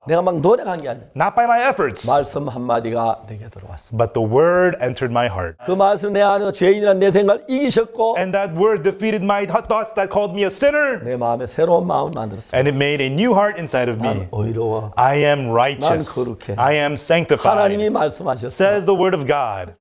내가 막 노력한 게 아니야. Not by my efforts, 말씀 한마디가 내게 들어왔습니다. but the word entered my heart. 그 말씀 내 안에 죄인이란 내 생각을 이기셨고 And that word defeated my thoughts that called me a sinner. 내 마음에 새로운 마음을 만들었습니다. And it made a new heart inside of me. 난 의로워. I am righteous. 난 거룩해. I am sanctified. 하나님이 말씀하셨어요. Says the word of God.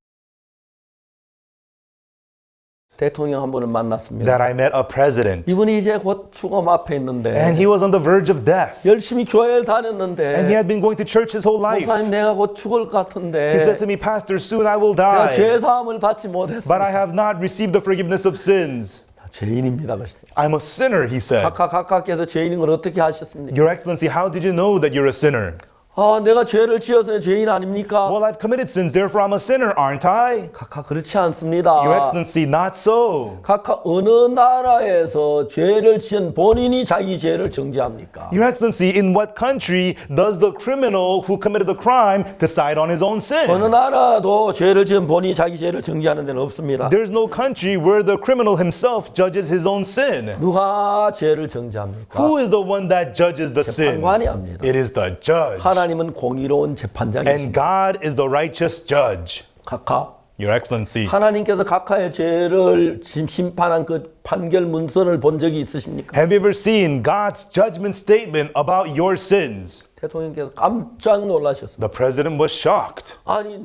대통령 한 분을 만났습니다. That I met a president. 이분이 이제 곧 죽음 앞에 있는데 And he was on the verge of death. 열심히 교회를 And he 다녔는데 had been going to church his whole life. 목사님 내가 곧 죽을 것 같은데 He said to me, Pastor, soon I will 내가 die. 죄사함을 받지 But I 못했습니다. have not received the forgiveness of sins. 죄인입니다. 그러시더니. I'm a sinner, he said. 각각께서 죄인인 걸 어떻게 하셨습니까? Your Excellency, how did you know that you're a sinner? 아, 내가 죄를 지어서 죄인 아닙니까? Well, I've committed sins, therefore I'm a sinner, aren't I? 각각 그렇지 않습니다. Your Excellency, not so. 각각 어느 나라에서 죄를 지은 본인이 자기 죄를 정죄합니까? Your Excellency, in what country does the criminal who committed the crime decide on his own 어느 sin? 나라도 죄를 지은 본인이 자기 죄를 정죄하는 데는 없습니다. There's no country where the criminal himself judges his own sin. 누가 죄를 정죄합니까? Who is the one that judges the sin? 재판관이 합니다. It is the judge. 하나님은 공의로운 And 재판장이십니다. God is the righteous judge. 각각 Your Excellency, 하나님께서 각하의 죄를 심판한 그 판결 문서를 본 적이 있으십니까? have you ever seen God's judgment statement about your sins? 대통령께서 깜짝 놀라셨습니다. The president was shocked. 아니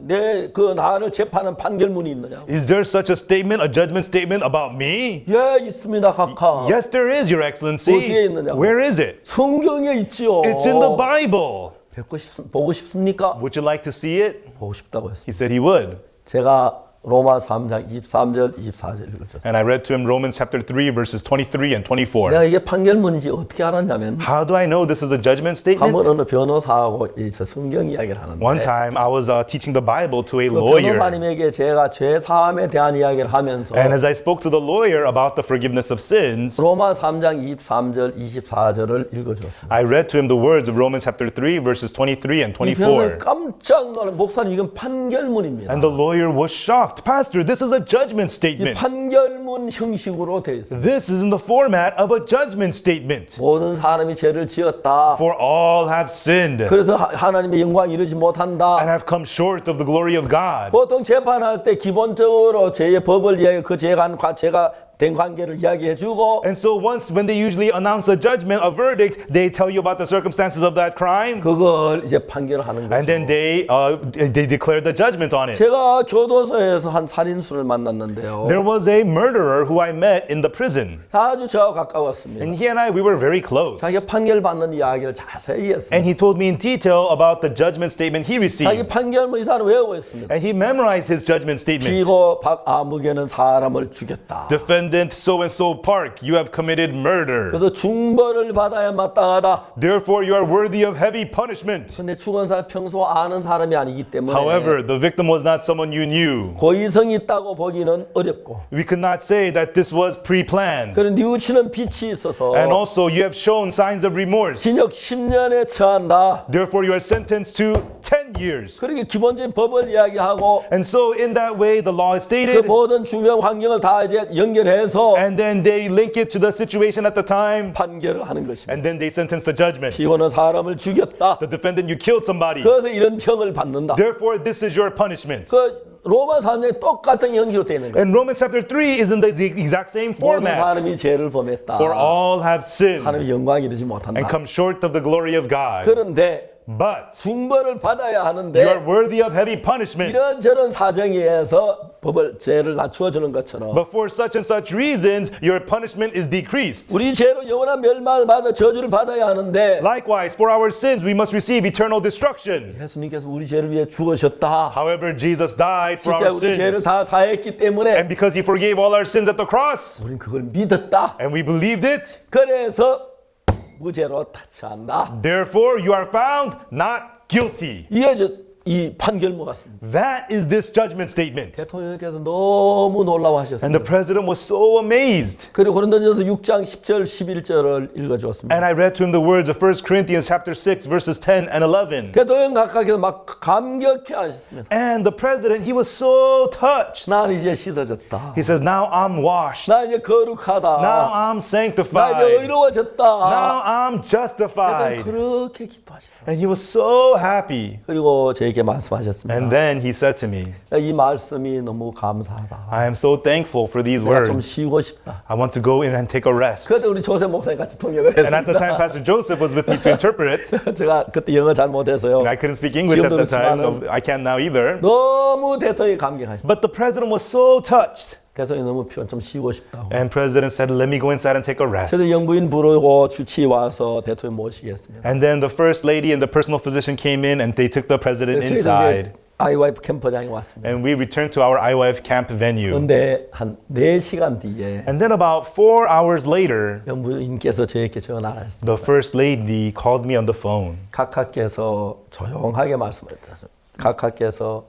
나를 재판한 판결문이 있느냐고. Is there such a statement, a judgment statement about me? 예, 있습니다, 각하. Yes, there is, Your Excellency. 어디에 있느냐고? Where is it? 성경에 있지요. It's in the Bible. 보고 싶습니까? Would you like to see it? 보고 싶다고 했습니다. He said he would. 제가 로마 3장 23절 24절 읽어줬어요. And I read to him Romans chapter 3 verses 23 and 24. 내가 이게 판결문인지 어떻게 알았냐면 How do I know this is a judgment 한 번 statement? 어느 변호사하고 있어 성경 이야기를 하는데 One time I was teaching the Bible to a 그 lawyer. 변호사님에게 제가 죄 사함에 대한 이야기를 하면서 And as I spoke to the lawyer about the forgiveness of sins, 로마 3장 23절 24절을 읽어줬습니다. I read to him the words of Romans chapter 3 verses 23 and 이 변호사님 24. 깜짝 놀라 목사님 이건 판결문입니다. And the lawyer was shocked. Pastor, this is a judgment 이 statement. 판결문 형식으로 되어 있습니다. This is in the format of a judgment statement. 모든 사람이 죄를 지었다. For all have sinned 그래서 하나님의 영광 이루지 못한다. and have come short of the glory of God. 보통 재판할 때 기본적으로 죄의 법을 이야기 그 죄가 된 관계를 이야기해주고 And so when they usually announce a judgment, a verdict, they tell you about the circumstances of that crime. 그걸 이제 판결하는 거죠. And then they declare the judgment on it. 제가 교도소에서 한 살인수를 만났는데요. There was a murderer who I met in the prison. 아주 저와 가까웠습니다. And he and I, we were very close. 자기가 판결 받는 이야기를 자세히 했습니다. And he told me in detail about the judgment statement he 자기 received. 판결문 이 사람 외우고 있습니다. And he memorized his judgment statement. 피고 박아무개는 사람을 죽였다. Defendant so-and-so Park, you have committed murder. 그래서 중벌을 받아야 마땅하다. Therefore, you are worthy of heavy punishment. 근데 죽은 사람 평소 아는 사람이 아니기 때문에 However, the victim was not someone you knew. 고의성이 있다고 보기는 어렵고 We could not say that this was pre-planned. 그런 뉘우치는 빛이 있어서 And also, you have shown signs of remorse. 징역 10년에 처한다. Therefore, you are sentenced to 10 years. 그렇게 기본적인 법을 이야기하고 And so, in that way, the law is 그 stated. 모든 주변 환경을 다 이제 연결해서 And then they link it to the situation at the time. 판결을 하는 것입니다. And then they sentence the judgment. 피고는 사람을 죽였다. The defendant, you killed somebody. 그래서 이런 평을 받는다. Therefore, this is your punishment. 그 로마 3장에 똑같은 형식으로 되어 있는 거예요. And Romans chapter 3 is in the exact same 모든 format. 사람이 죄를 범했다. For all have sinned 하나님의 영광 이루지 못한다. and come short of the glory of God. 그런데 But 중벌을 받아야 you are 하는데 worthy of heavy punishment. 이런저런 사정에 의해서 법을 죄를 낮추어 주는 것처럼 But for such and such reasons, your punishment is decreased. 우리 죄로 영원한 멸망을 받아 저주를 받아야 하는데 Likewise, for our sins, we must receive eternal destruction. 예수님께서 우리 죄를 위해 죽으셨다. However, Jesus died for 진짜 our 우리 죄를 sins. 다 사했기 때문에 And because he forgave all our sins at the cross, 우리는 그걸 믿었다. and we believed it, 그래서 무죄로 타치한다. therefore you are found not guilty. 이해져 이 판결문 같습니다. That is this judgment statement. 대통령께서 너무 And 놀라워하셨습니다. the president was so amazed. 그리고 고린도전서 6장 10절 11절을 읽어주었습니다. And I read to him the words of 1 Corinthians chapter 6 verses 10 and 11. 대통령 각각에서 막 감격해 하셨습니다. And the president, he was so touched. 나는 이제 씻어졌다. He says, now I'm washed. 나 이제 거룩하다. Now I'm 나 이제 sanctified. 의로워졌다. Now I'm 대통령 justified. 그렇게 기뻐하시다. And he was so happy. 그리고 저에게 말씀하셨습니다. And then he said to me, 이 말씀이 너무 감사하다. I am so thankful for these 내가 좀 words. 쉬고 싶다. I want to go in and take a rest. 그때 우리 조세 목사님 같이 통역을 And at the time, 했습니다. Pastor Joseph was with me to interpret. 제가 그때 영어 잘 못해서요. And I couldn't speak English at the time. I can't now either. 너무 대통령이 감격하셨어요. But the president was so touched. 대통령이 너무 좀 쉬고 싶다고. And president said, let me go inside and take a rest. 그래서 영부인 부르고 주치의 와서 대통령 모시겠습니다. And then the first lady and the personal physician came in and they took the president 저희도 inside. 이제 IYF 캠퍼장에 왔습니다. And we returned to our IYF camp venue. 그런데 한 4시간 뒤에 And then about 4 hours later, 영부인께서 저에게 전화하셨습니다. the first lady called me on the phone. 각하께서 조용하게 말씀을 드렸어요. 각하께서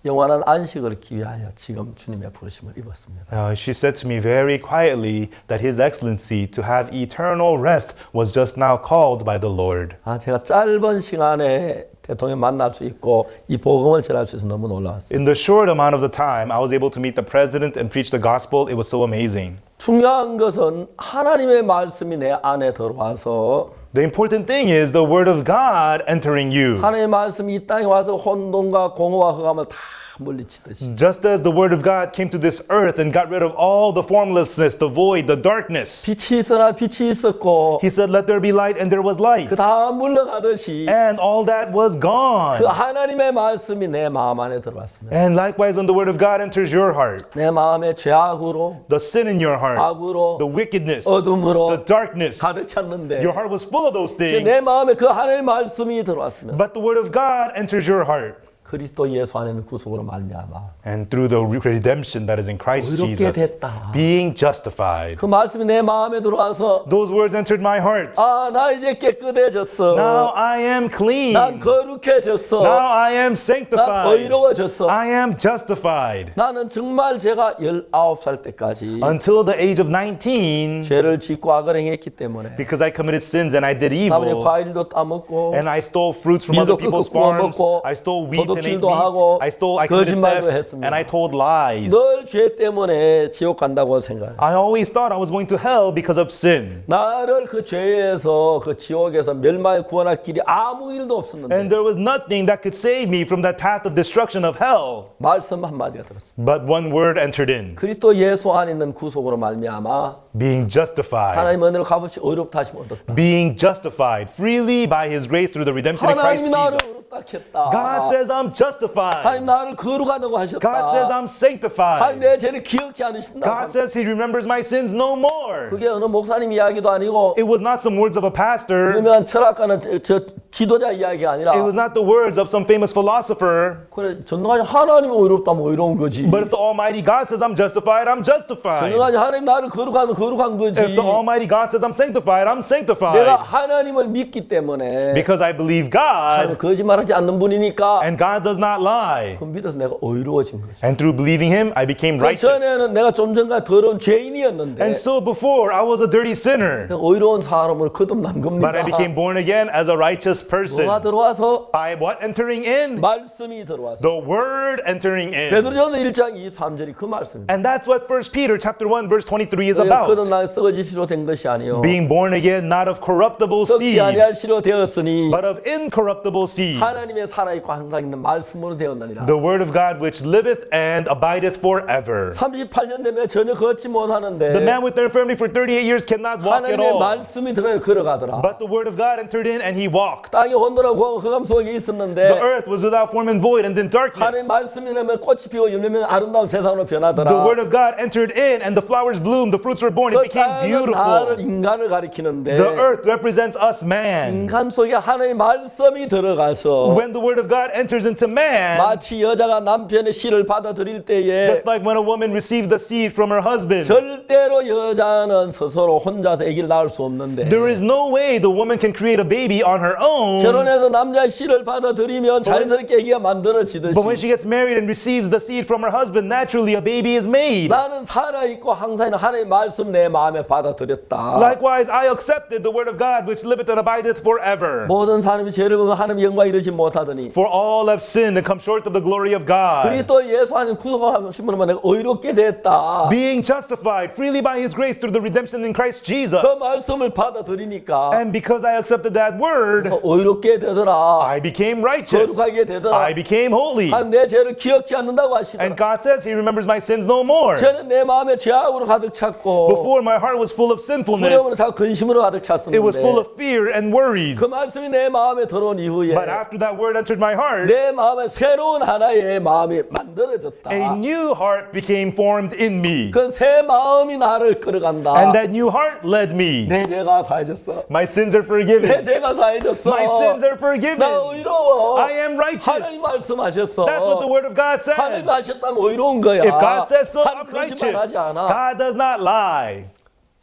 영원한 안식을 얻기 위하여 지금 주님의 부르심을 입었습니다. She said to me very quietly that His Excellency to have eternal rest was just now called by the Lord. 제가 짧은 시간에 대통령 만날 수 있고 이 복음을 전할 수 있어서 너무 놀라웠어요. In the short amount of the time, I was able to meet the president and preach the gospel. It was so amazing. 중요한 것은 하나님의 말씀이 내 안에 들어와서 The important thing is the word of God entering you. 하나님의 말씀이 이 땅에 와서 혼돈과 공허와 흑암을 다 물리치듯이 Just as the word of God came to this earth and got rid of all the formlessness, the void, the darkness. 빛이 있으나 빛이 있었고 He said, let there be light, and there was light. 그 다 물러가듯이 And all that was gone. 그 하나님의 말씀이 내 마음 안에 들어왔습니다. And likewise, when the word of God enters your heart, 내 마음에 죄악으로 the sin in your heart, 악으로 the wickedness, 어둠으로 the darkness, 가득 찼는데 your heart was full of those 내 things. 마음에 그 하나님의 말씀이 들어왔습니다. But the word of God enters your heart. 그리스도 예수 안에 있는 구속으로 말미암아 And through the redemption that is in Christ 의롭게 Jesus, 됐다. being justified. 그 말씀이 내 마음에 들어와서 Those words entered my heart. 나 이제 깨끗해졌어. Now I am clean. 난 거룩해졌어. Now I am 난 sanctified. 의로워졌어. I am justified. 나는 정말 제가 19살 때까지 Until the age of 19, 죄를 짓고 악을 행했기 때문에 because I committed sins and I did 나머지 evil, 과일도 따먹고 and I stole fruits from other people's farms, I stole wheat and ate 도둑질도 meat, 하고 I committed 거짓말도 theft, 했습니다. and I told lies. 늘 죄 때문에 지옥 간다고 생각해요. I always thought I was going to hell because of sin. 나를 그 죄에서 그 지옥에서 멸망에 구원할 길이 아무 일도 없었는데 And there was nothing that could save me from that path of destruction of hell. 말씀 한마디가 들었어요. But one word entered in, 그리스도 예수 안에 있는 구속으로 말미암아 being justified. 하나님 은혜로 값없이 의롭다 하심을 얻었다. Being justified freely by His grace through the redemption in Christ 하나님이 나를 Jesus. 의롭다 했다. God says I'm justified. 하나님 나를 거룩하다고 하셨다. God says I'm 하나님 sanctified. 내 죄를 기억지 않으신다. God says He remembers my sins no more. 그게 어느 목사님 이야기도 아니고 It was not some words of a pastor. 유명한 철학가는 저 지도자 이야기가 아니라 It was not the words of some famous philosopher. 그래 전능하신 하나님이 의롭다면 의로운 거지. But if the Almighty God says I'm justified, I'm justified. 전능하신 하나님 나를 거룩하면 거룩한 거지. If the Almighty God says I'm sanctified, I'm 내가 sanctified. 하나님을 믿기 때문에 Because I believe 하나님 God, 거짓말하지 않는 분이니까 and God does not lie. 그 믿어서 내가 의로워진 거지. And through believing Him, I became 그 righteous. 전에는 내가 좀 전까지 더러운 죄인이었는데 And so before, I was a dirty sinner. 내가 의로운 사람을 거듭난 겁니다. But I became born again as a righteous person. 뭐가 들어와서 By what entering in? 말씀이 들어와서 The word entering in. 베드로전서 1장 23절이 그 말씀입니다. And that's what 1 Peter chapter 1 verse 23 is about. 거듭난 썩어질 시로 된 것이 아니요 Being born again not of corruptible 썩지 seed, 아니할 시로 되었으니 but of incorruptible seed. 하나님의 살아있고 항상 있는 말씀으로 되었느니라. The word of God which liveth and abideth forever. 38년 되면 전혀 걷지 못하는데 The man with the infirmity for 38 years cannot walk at 하나님의 all. 말씀이 들어야 걸어가더라. But the word of God entered in and he walked. 땅이 혼돈하고 흑암 속에 The 있었는데 earth was without form and void and in darkness. 하나님 말씀이 되면 꽃이 피고 열매면 아름다운 세상으로 변하더라. The word of God entered in and the flowers bloomed, the fruits were born, it 그 became 땅은 나를 beautiful. 인간을 가리키는데 The earth represents us man. 인간 속에 하나님의 말씀이 들어가서 When the word of God enters into man, 마치 여자가 남편의 씨를 받아들일 때에 just like when a woman receives the seed from her husband, 절대로 여자는 스스로 혼자서 아기를 낳을 수 없는데 there is no way the woman can create a baby on her own. alone. 결혼해서 남자의 씨를 받아들이면 자연스럽게 애기가 만들어지듯이 But when she gets married and receives the seed from her husband, naturally a baby is made. 나는 살아있고 항상 하나님의 말씀 내 마음에 받아들였다. Likewise, I accepted the word of God, which liveth and abideth forever. 모든 사람이 죄를 범하면 하나님의 영광에 이르지 못하더니 For all have sinned and come short of the glory of God. 그리스도 예수 안에 구속하심으로 내가 의롭게 됐다. Being justified freely by His grace through the redemption in Christ Jesus. 그 말씀을 받아들이니까 And because I accepted that word, 의롭게 되더라. I became righteous. 거룩하게 되더라. I became holy. 내 죄를 기억지 않는다고 하시더라. And God says He remembers my sins no more. 죄는 내 마음에 죄악으로 가득 찼고 Before my heart was full of 두려움으로 sinfulness, 자꾸 근심으로 가득 it was full 찼었는데 of fear and worries. 그 말씀이 내 마음에 들어온 이후에 But after that word entered my heart, 내 마음에 새로운 하나의 마음이 만들어졌다. a new heart became formed in me. 그 새 마음이 나를 끌어간다. And that new heart led me. 내 죄가 사해졌어. My sins are 내 forgiven. 죄가 사해졌어. My sins are 나 forgiven. 의로워. I am righteous. 하나님 말씀하셨어. That's what the word of God 하나님 says. 하셨다면 의로운 거야. If God says so, 하나님 I'm righteous. 거짓말하지 않아. God does not lie.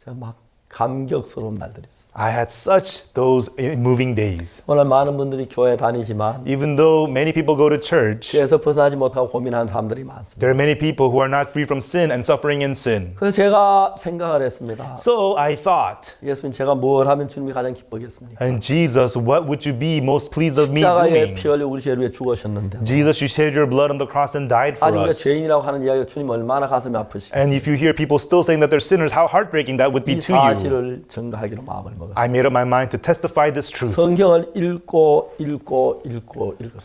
제가 막 감격스러운 날들이 있어. I had such those moving days. 오늘 많은 분들이 교회 다니지만 Even though many people go to church, 죄에서 벗어나지 못하고 고민하는 사람들이 많습니다. there are many people who are not free from sin and suffering in sin. 그래서 제가 생각을 했습니다. So I thought, 예수님 제가 뭘 하면 주님이 가장 기쁘겠습니까? and Jesus, what would you be most pleased of me 십자가에 doing? 피 흘려 우리 죄를 위해 죽으셨는데 Jesus, you shed your blood on the cross and died for 아직 우리가 us. 죄인이라고 하는 이야기가 주님 얼마나 가슴이 아프시겠어요. And if you hear people still saying that they're sinners, how heartbreaking that would be 이 to you. 사실을 증거하기로 마음을 먹었어요. I made up my mind to testify this truth. 성경을 읽었어요.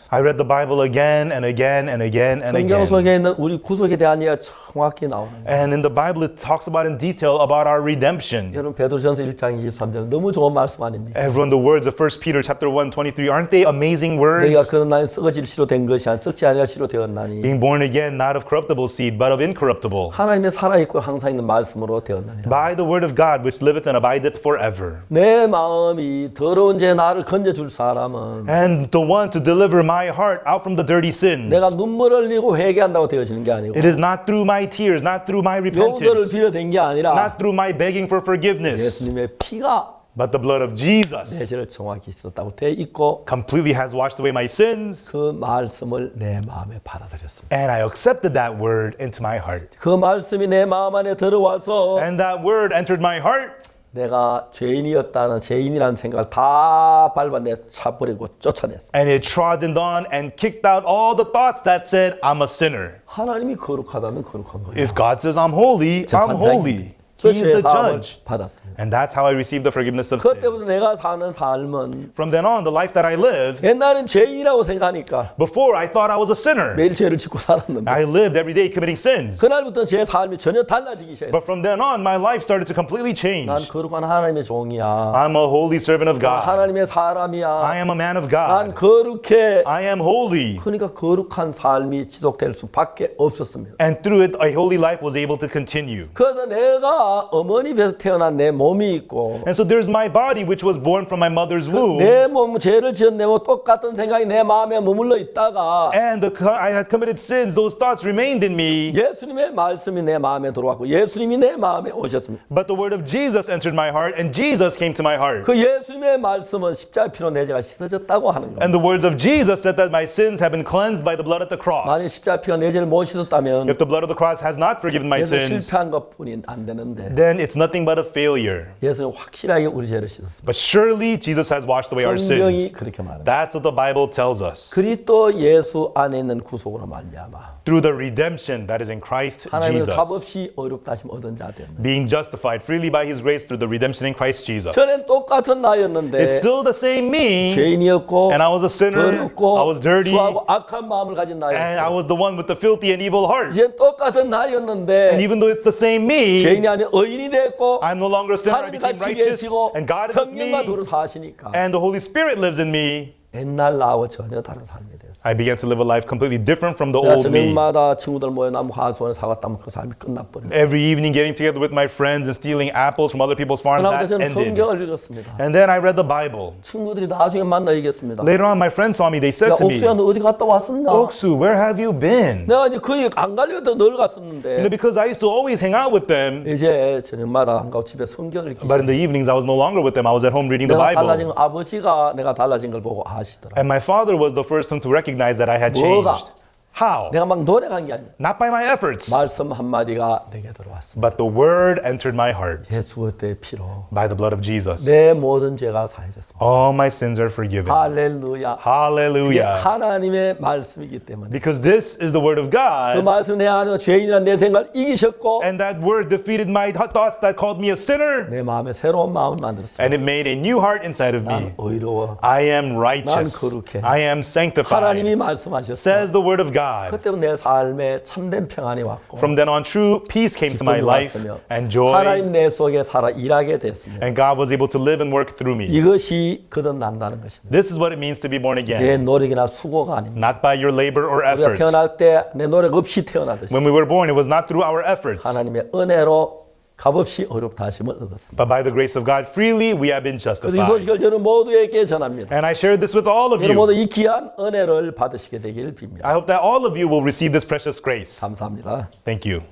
I read the Bible again and again and again and 성경 again. 속에 있는 우리 구속에 대한 이야기가 정확히 나오는 거예요. And in the Bible, it talks about in detail about our redemption. 여러분 베드로전서 1장 23절 너무 좋은 말씀 아닙니까? Everyone, the words of 1 Peter chapter 1, 23, aren't they amazing 내가 words? 그는 나의 썩어질 씨로 된 것이 아니라 썩지 아니할 씨로 되었나니 Being born again, not of corruptible seed, but of incorruptible. 하나님의 살아있고 항상 있는 말씀으로 되었나니 By the word of God, which liveth and abideth forever. 내 마음이 더러운 죄 나를 건져줄 사람은 And the one to deliver my heart out from the dirty sins. 내가 눈물 흘리고 회개한다고 되어지는 게 아니고 It is not through my tears, not through my 용서를 repentance, 빌어댄 게 아니라 not through my begging for forgiveness, 예수님의 피가 but the blood of 내 Jesus 죄를 정확히 씻었다고 돼 있고 completely has washed away my sins. 그 말씀을 내 마음에 받아들였습니다. And I accepted that word into my heart. 그 말씀이 내 마음 안에 들어와서 And that word entered my heart. 내가 죄인이라는 생각을 다 밟아내 차버리고 쫓아냈어. And it trodden on and kicked out all the thoughts that said, I'm a sinner. 하나님이 거룩하다면 거룩한 거예요. If God says I'm holy, I'm holy. He is the judge. 받았습니다. And that's how I received the forgiveness of 그때부터 sins. 내가 사는 삶은 From then on, the life that I live, 옛날엔 죄인이라고 생각하니까 before I thought I was a sinner. 매일 죄를 짓고 살았는데 I lived every day committing sins. 그날부터 제 삶이 전혀 달라지기 시작했어요. But from then on, my life started to completely change. 난 거룩한 하나님의 종이야. I'm a holy servant of 난 God. 하나님의 사람이야. I am a man of 난 God. 거룩해. I am holy. 그러니까 거룩한 삶이 지속될 수밖에 없었습니다. And through it, a holy life was able to continue. 그래서 내가 어머니 배에서 태어난 내 몸이 있고 And so there's my body, which was born from my mother's womb. 내 몸 죄를 지은 내 몸 똑같은 생각이 내 마음에 머물러 있다가 And I had committed sins. Those thoughts remained in me. 예수님의 말씀이 내 마음에 들어왔고 예수님이 내 마음에 오셨습니다. But the word of Jesus entered my heart, and Jesus came to my heart. 그 예수님의 말씀은 십자가 피로 내 죄가 씻어졌다고 하는 거예요. And the words of Jesus said that my sins have been cleansed by the blood at the cross. 만약 십자가 피가 내 죄를 못 씻었다면 If the blood of the cross has not forgiven my 예수 sins, 실패한 것뿐이 안 되는데 then it's nothing but a failure. 예수는 확실하게 우리 죄를 씻었습니다. But surely Jesus has washed away our 성경이 sins. 그렇게 말합니다. That's what the Bible tells us. 그리스도 예수 안에 있는 구속으로 말미암아 Through the redemption that is in Christ 하나님의 Jesus. 값없이 의롭다 하심 얻은 자 되었는데 Being justified freely by His grace through the redemption in Christ Jesus. 전엔 똑같은 나였는데 It's still the same me. 죄인이었고 And I was a sinner. 더럽고 I was dirty. 추하고 악한 마음을 가진 And I 나였고 was the one with the filthy and evil heart. 이제 똑같은 And 나였는데 even though it's the same me, 죄인이 아닌 의인이 됐고 I'm no longer a sinner. I 하나님이 became 같이 righteous. 계시고 And God is with 성령과 me. 도로 사시니까 And the Holy Spirit lives in me. 옛날 나하고 전혀 다른 삶이 됐어요. I began to live a life completely different from the 내가 old me. 저녁마다 친구들 모여 나무 하수원에 사과 따면 그 삶이 끝나버렸어요. Every evening getting together with my friends and stealing apples from other people's farms, 그러다 that 저는 ended. 성경을 읽었습니다. And then I read the Bible. 친구들이 나중에 만나 얘기했습니다. Later on, my friends saw me. They said 야, to me, 옥수야 너 어디 갔다 왔었냐? Ock Soo, where have you been? 내가 이제 거의 안 가려도 늘 갔었는데 Because I used to always hang out with them. 이제 저녁마다 안 가고 집에 성경을 읽기 But in the evenings, I was no longer with them. I was at home reading the 내가 달라진 Bible. 걸 아버지가 내가 달라진 걸 보고 아시더라. And my father was the first one to recognize that I had 뭐가? changed. How? 내가 막 노력한 게 아니야. Not by my efforts, 말씀 한마디가 내게 들어왔습니다. but the word entered my heart 예수 그리스도의 피로 by the blood of Jesus. 내 모든 죄가 사해졌습니다. All my sins are forgiven. 할렐루야. 이게 Hallelujah. 하나님의 말씀이기 때문에 Because this is the word of 그 God, 말씀 내 안에 죄인이란 내 생각을 이기셨고 and that word defeated my thoughts that called me a sinner, 내 마음에 새로운 마음을 만들었습니다. and it made a new heart inside of 난 me. 의로워. I am righteous. 난 거룩해. I am sanctified. 하나님이 말씀하셨어요. Says the word of God. 그때부터 내 삶에 참된 평안이 왔고 From then on, true peace came to my 기쁨이 life 왔으며 and joy, 하나님 내 속에 살아 일하게 됐습니다. and God was able to live and work through me. 이것이 거듭난다는 것입니다. This is what it means to be born 내 again. 노력이나 수고가 아닙니다. Not by your labor or 우리가 efforts. 태어날 때 내 노력 없이 태어나듯이 When we were born, it was not through our efforts, 하나님의 은혜로 값없이 어렵다 하심을 얻었습니다. but by the grace of God, freely we have been 그래서 이 justified. 소식을 저는 모두에게 전합니다. And I shared this with all of 여러분 모두 you. 이 귀한 은혜를 받으시게 되기를 빕니다. I hope that all of you will receive this precious grace. 감사합니다. Thank you.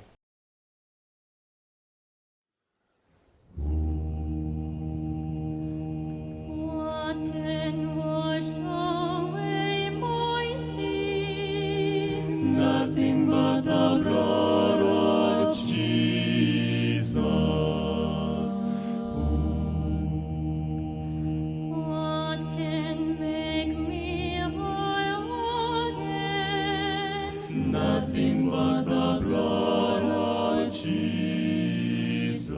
What can wash away my sin? Nothing but the blood of Jesus. What can make me whole again? Nothing but the blood of Jesus.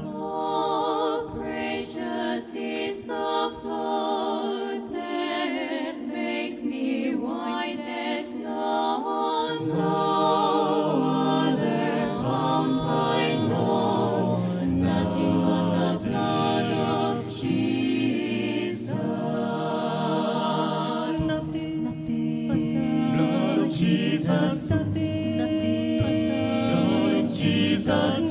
Oh, precious is the flood that makes me white as snow. No other fount I know, nothing but the blood of Jesus. Nothing but the blood of Jesus. Blood of Jesus.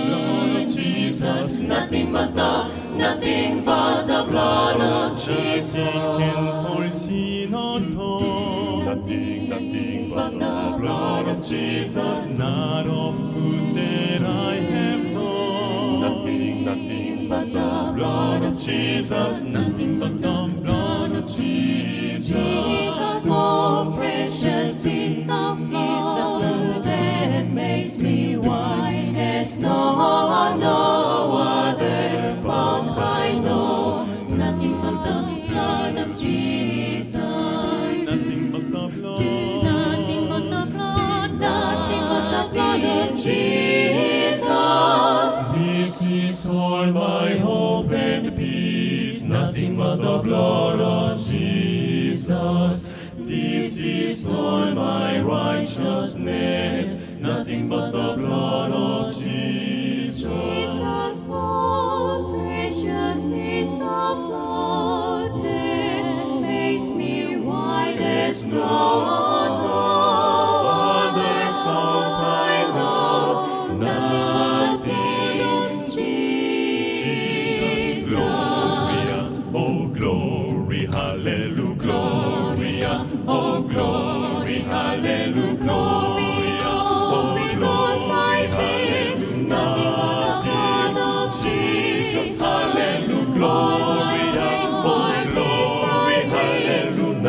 Blood of Jesus. Nothing but the blood of Jesus. Can foresee not all. Nothing but the blood of Jesus. Not of good that I have done. Nothing but the blood of Jesus. Nothing but the blood of Jesus. Jesus, oh precious is the flow that makes me white as snow. No other fount I know, nothing but the blood of Jesus. Nothing but the blood. Nothing but the blood, nothing but the blood of Jesus. This is all my hope and peace. Nothing but the blood of Jesus. This is all my righteousness. Nothing but the blood of Jesus. Jesus, oh precious is the flow that makes me white as snow. No other fount I know, nothing but the blood of Jesus, Gloria, oh glory, hallelujah, Gloria, oh glory, hallelujah, Gloria, oh glory, hallelujah, nothing but the blood of Jesus, hallelujah, Gloria, oh glory,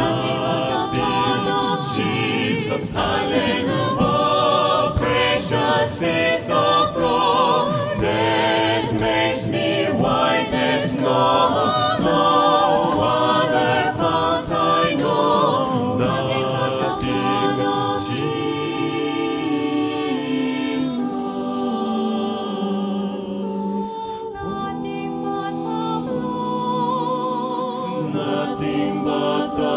hallelujah, Jesus, hallelujah, oh precious is the flow that makes me white as snow. No other fount I know, nothing but the blood of nothing but the blood. nothing but the